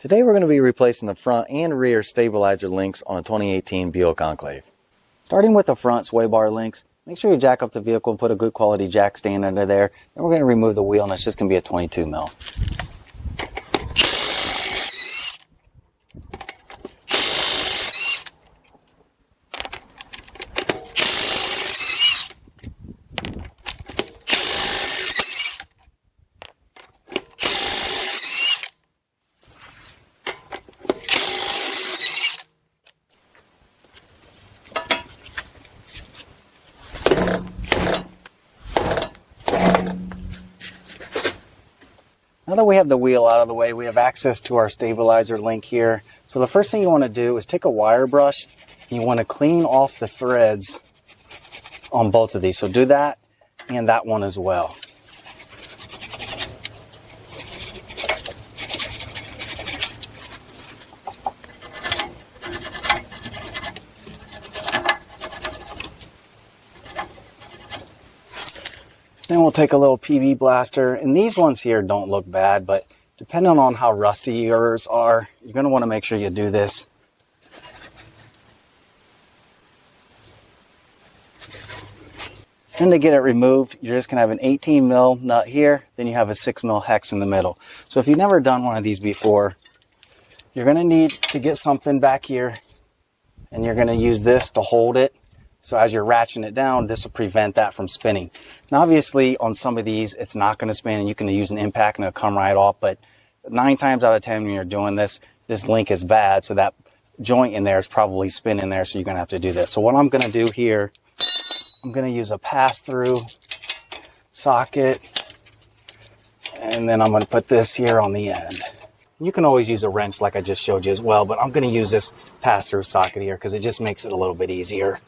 Today we're going to be replacing the front and rear stabilizer links on a 2018 Buick Enclave. Starting with the front sway bar links, make sure you jack up the vehicle and put a good quality jack stand under there. Then we're going to remove the wheel, and it's just going to be a 22 mil. Now that we have the wheel out of the way, we have access to our stabilizer link here. So the first thing you want to do is take a wire brush and you want to clean off the threads on both of these. So do that and that one as well. Then we'll take a little PB blaster, and these ones here don't look bad, but depending on how rusty yours are, you're going to want to make sure you do this. Then to get it removed, you're just going to have an 18 mil nut here, then you have a 6 mil hex in the middle. So if you've never done one of these before, you're going to need to get something back here, and you're going to use this to hold it. So as you're ratcheting it down, this will prevent that from spinning. Now obviously on some of these, it's not going to spin and you can use an impact and it'll come right off. But 9 times out of 10 when you're doing this, this link is bad. So that joint in there is probably spinning there. So you're going to have to do this. So what I'm going to do here, I'm going to use a pass-through socket. And then I'm going to put this here on the end. You can always use a wrench like I just showed you as well. But I'm going to use this pass-through socket here because it just makes it a little bit easier.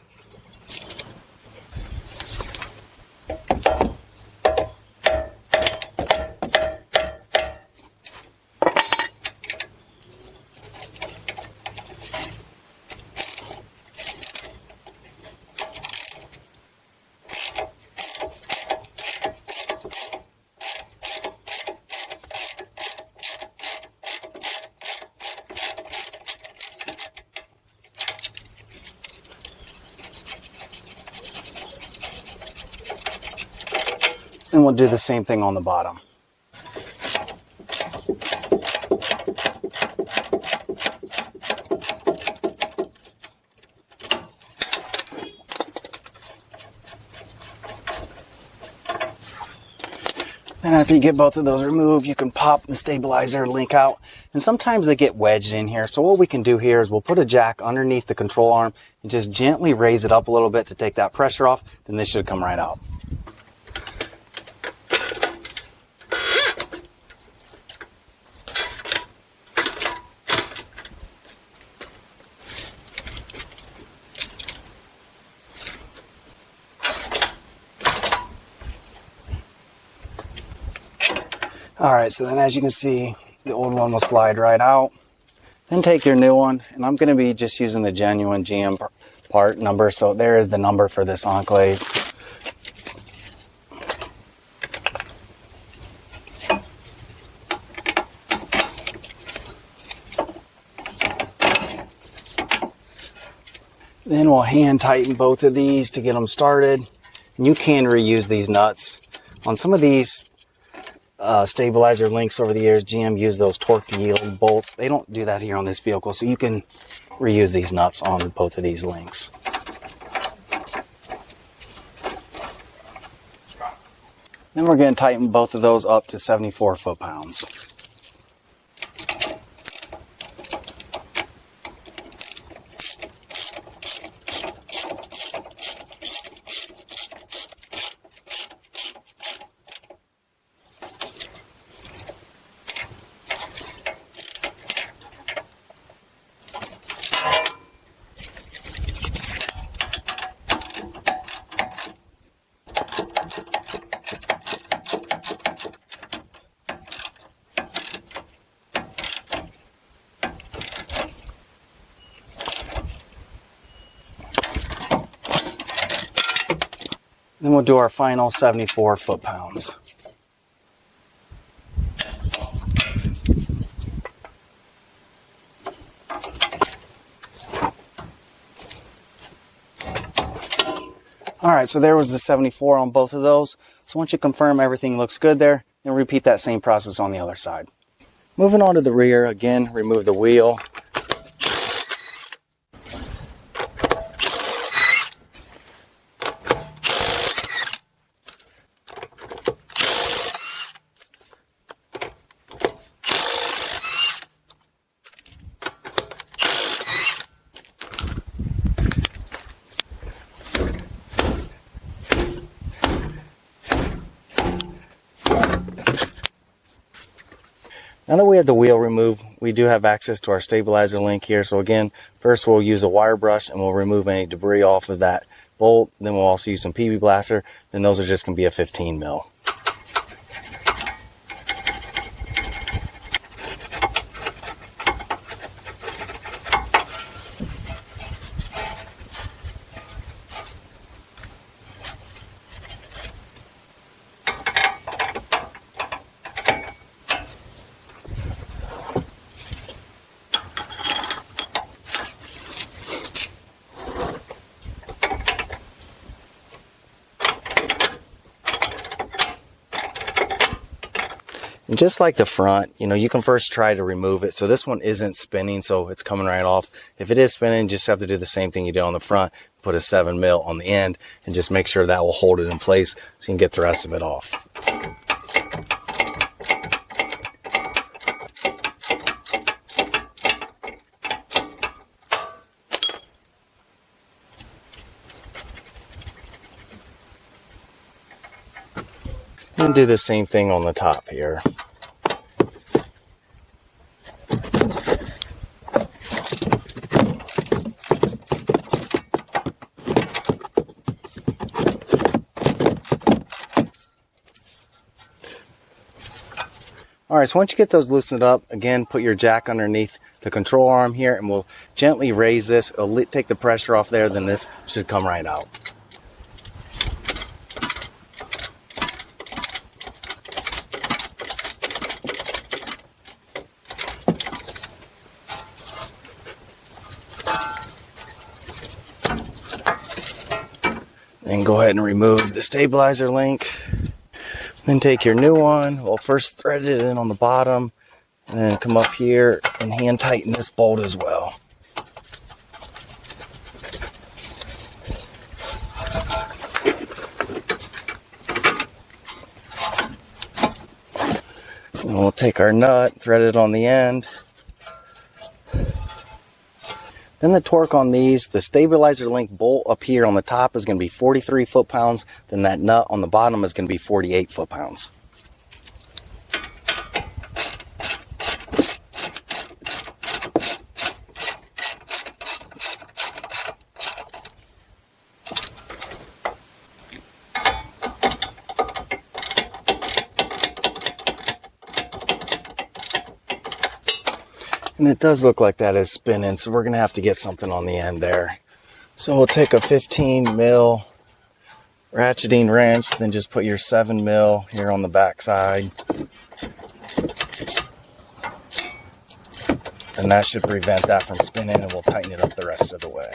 And we'll do the same thing on the bottom. Then after you get both of those removed, you can pop the stabilizer link out. And sometimes they get wedged in here. So what we can do here is we'll put a jack underneath the control arm and just gently raise it up a little bit to take that pressure off. Then this should come right out. Alright, so then as you can see, the old one will slide right out. Then take your new one, and I'm going to be just using the genuine GM part number. So there is the number for this Enclave. Then we'll hand tighten both of these to get them started. And you can reuse these nuts. On some of these stabilizer links over the years, GM used those torque to yield bolts. They don't do that here on this vehicle, so you can reuse these nuts on both of these links. Then we're going to tighten both of those up to 74 foot-pounds. Then we'll do our final 74 foot-pounds. All right, so there was the 74 on both of those. So once you confirm everything looks good there, then repeat that same process on the other side. Moving on to the rear, again, remove the wheel. Now that we have the wheel removed, we do have access to our stabilizer link here. So again, first we'll use a wire brush and we'll remove any debris off of that bolt. Then we'll also use some PB Blaster. Then those are just going to be a 15 mil. And just like the front, you can first try to remove it. So this one isn't spinning, so it's coming right off. If it is spinning, just have to do the same thing you did on the front. Put a 7 mil on the end and just make sure that will hold it in place so you can get the rest of it off. And do the same thing on the top here. Alright, so once you get those loosened up, again, put your jack underneath the control arm here and we'll gently raise this. It'll take the pressure off there, then this should come right out. Then go ahead and remove the stabilizer link. Then take your new one. Well, first thread it in on the bottom, and then come up here and hand tighten this bolt as well. And we'll take our nut, thread it on the end. Then the torque on these, the stabilizer link bolt up here on the top is going to be 43 foot-pounds. Then that nut on the bottom is going to be 48 foot-pounds. And it does look like that is spinning, so we're going to have to get something on the end there. So we'll take a 15 mil ratcheting wrench, then just put your 7 mil here on the back side. And that should prevent that from spinning, and we'll tighten it up the rest of the way.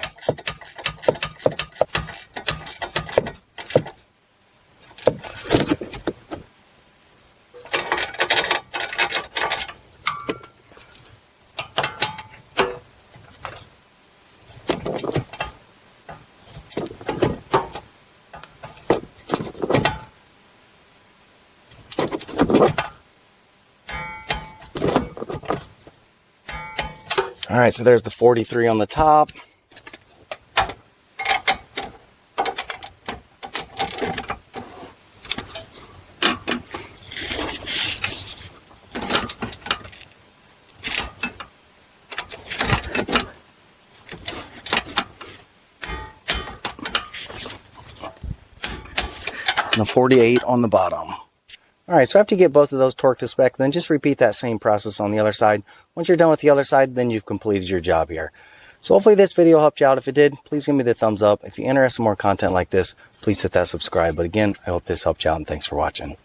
All right, so there's the 43 on the top. And the 48 on the bottom. Alright, so after you get both of those torqued to spec, then just repeat that same process on the other side. Once you're done with the other side, then you've completed your job here. So hopefully this video helped you out. If it did, please give me the thumbs up. If you're interested in more content like this, please hit that subscribe. But again, I hope this helped you out, and thanks for watching.